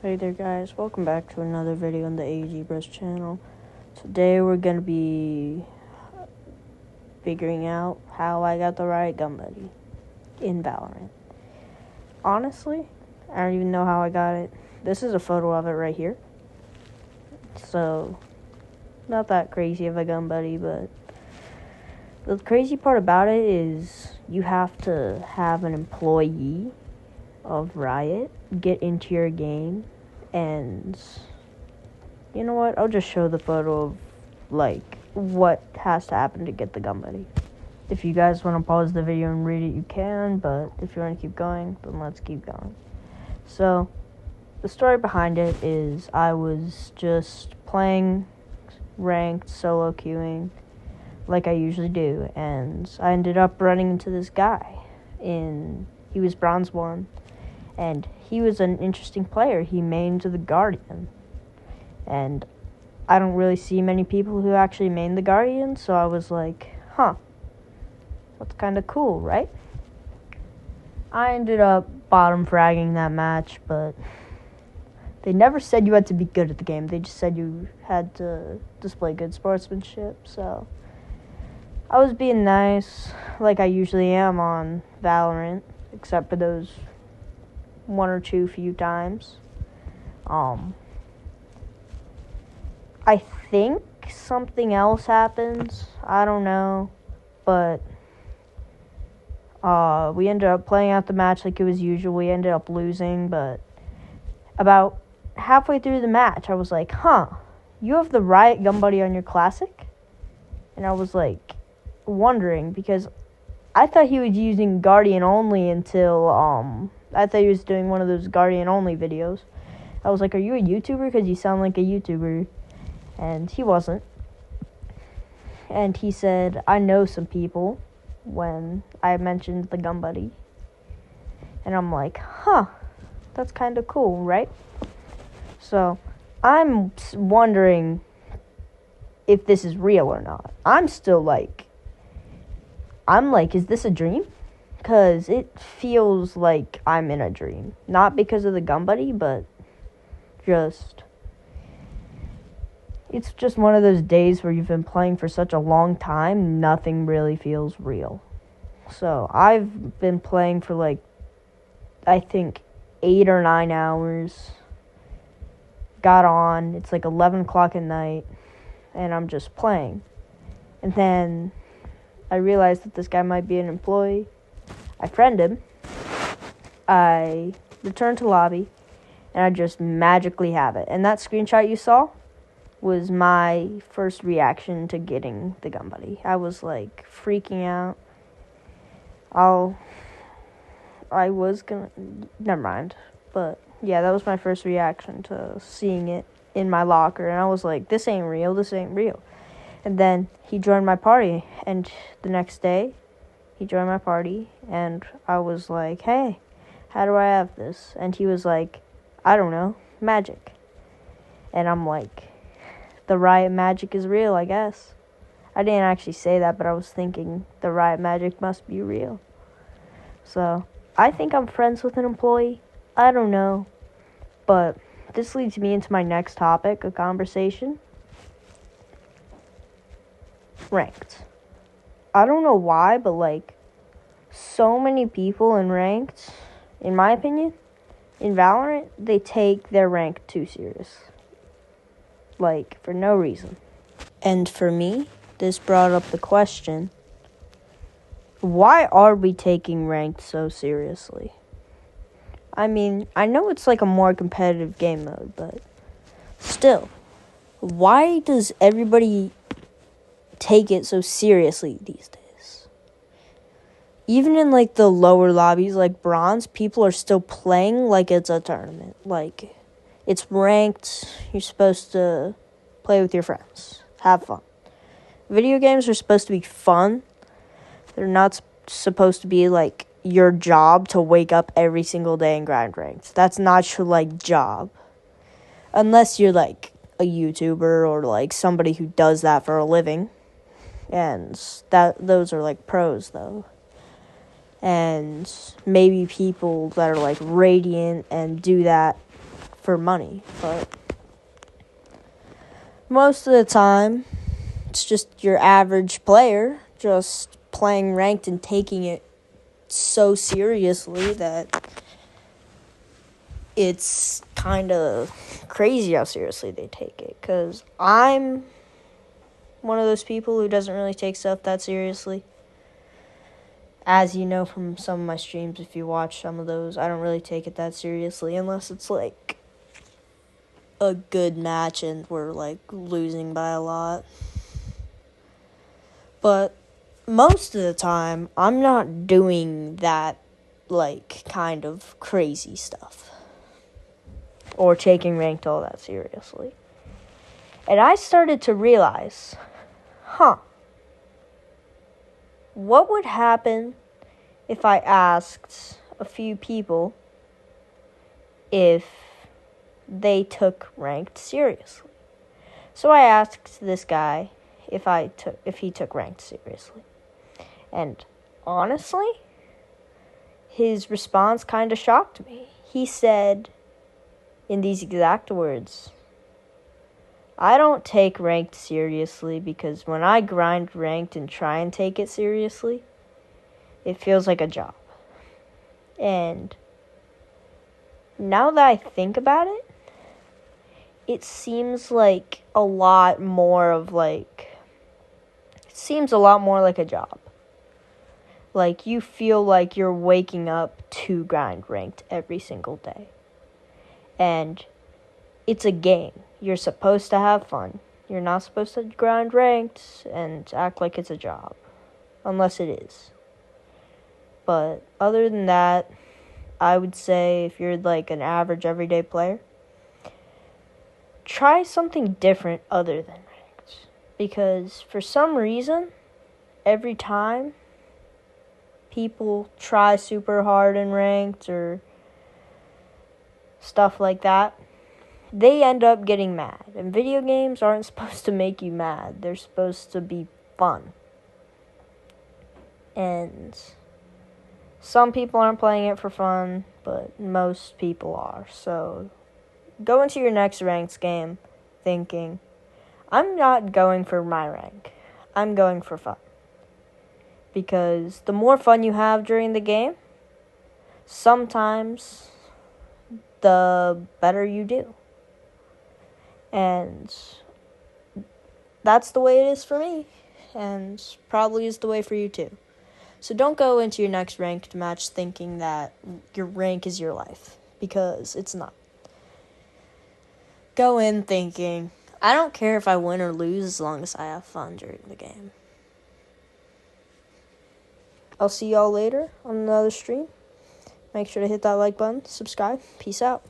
Hey there guys, welcome back to another video on the AG Bros channel. Today we're going to be figuring out how I got the riot gun buddy in Valorant. Honestly, I don't even know how I got it. This is a photo of it right here. So, not that crazy of a gun buddy, but the crazy part about it is you have to have an employee of Riot get into your game. And you know what? I'll just show the photo of, what has to happen to get the gun buddy. If you guys want to pause the video and read it, you can. But if you want to keep going, then let's keep going. So, the story behind it is I was just playing ranked solo queuing like I usually do. And I ended up running into this guy. He was bronze 1. And he was an interesting player. He mained the Guardian. And I don't really see many people who actually main the Guardian, so I was like, that's kind of cool, right? I ended up bottom fragging that match, but they never said you had to be good at the game. They just said you had to display good sportsmanship, so I was being nice, like I usually am on Valorant, except for those one or two few times. I think something else happens. I don't know. But we ended up playing out the match like it was usual. We ended up losing, but about halfway through the match, I was like, you have the riot gun buddy on your classic? And I was like wondering because I thought he was using Guardian only until I thought he was doing one of those Guardian only videos. I was like, are you a YouTuber? Because you sound like a YouTuber. And he wasn't. And he said, I know some people when I mentioned the gun buddy. And I'm like, that's kind of cool, right? So I'm wondering if this is real or not. I'm still like, is this a dream? Because it feels like I'm in a dream. Not because of the gun buddy, but it's just one of those days where you've been playing for such a long time, nothing really feels real. So I've been playing for I think 8 or 9 hours. Got on, it's 11 o'clock at night, and I'm just playing. And then I realized that this guy might be an employee. I friend him. I return to lobby, and I just magically have it. And that screenshot you saw was my first reaction to getting the gun buddy. I was freaking out. Never mind. But yeah, that was my first reaction to seeing it in my locker. And I was like, this ain't real. And then he joined my party. And the next day, he joined my party. And I was like, hey, how do I have this? And he was like, I don't know, magic. And I'm like, the riot magic is real, I guess. I didn't actually say that, but I was thinking the riot magic must be real. So, I think I'm friends with an employee. I don't know. But this leads me into my next topic of conversation. Ranked. I don't know why, but so many people in ranked, in my opinion, in Valorant, they take their rank too serious. For no reason. And for me, this brought up the question, why are we taking ranked so seriously? I mean, I know it's a more competitive game mode, but still, why does everybody take it so seriously these days? Even in the lower lobbies like bronze, people are still playing like it's a tournament. It's ranked, you're supposed to play with your friends, have fun. Video games are supposed to be fun. They're not supposed to be your job to wake up every single day and grind ranked. That's not your job. Unless you're a YouTuber or somebody who does that for a living. And those are pros though. And maybe people that are radiant and do that for money, but most of the time, it's just your average player just playing ranked and taking it so seriously that it's kind of crazy how seriously they take it. Because I'm one of those people who doesn't really take stuff that seriously. As you know from some of my streams, if you watch some of those, I don't really take it that seriously unless it's like a good match and we're like losing by a lot. But most of the time, I'm not doing that like kind of crazy stuff or taking ranked all that seriously. And I started to realize, what would happen if I asked a few people if they took ranked seriously? So I asked this guy if he took ranked seriously. And honestly, his response kind of shocked me. He said in these exact words, "I don't take ranked seriously because when I grind ranked and try and take it seriously, it feels like a job." And now that I think about it, it seems like a lot more like a job. Like, you feel like you're waking up to grind ranked every single day. And it's a game. You're supposed to have fun. You're not supposed to grind ranked and act like it's a job. Unless it is. But other than that, I would say if you're like an average everyday player, try something different other than ranked. Because for some reason, every time people try super hard in ranked or stuff like that, they end up getting mad. And video games aren't supposed to make you mad. They're supposed to be fun. And some people aren't playing it for fun, but most people are. So go into your next ranked game thinking, I'm not going for my rank. I'm going for fun. Because the more fun you have during the game, sometimes the better you do. And that's the way it is for me. And probably is the way for you too. So don't go into your next ranked match thinking that your rank is your life. Because it's not. Go in thinking, I don't care if I win or lose as long as I have fun during the game. I'll see y'all later on another stream. Make sure to hit that like button, subscribe. Peace out.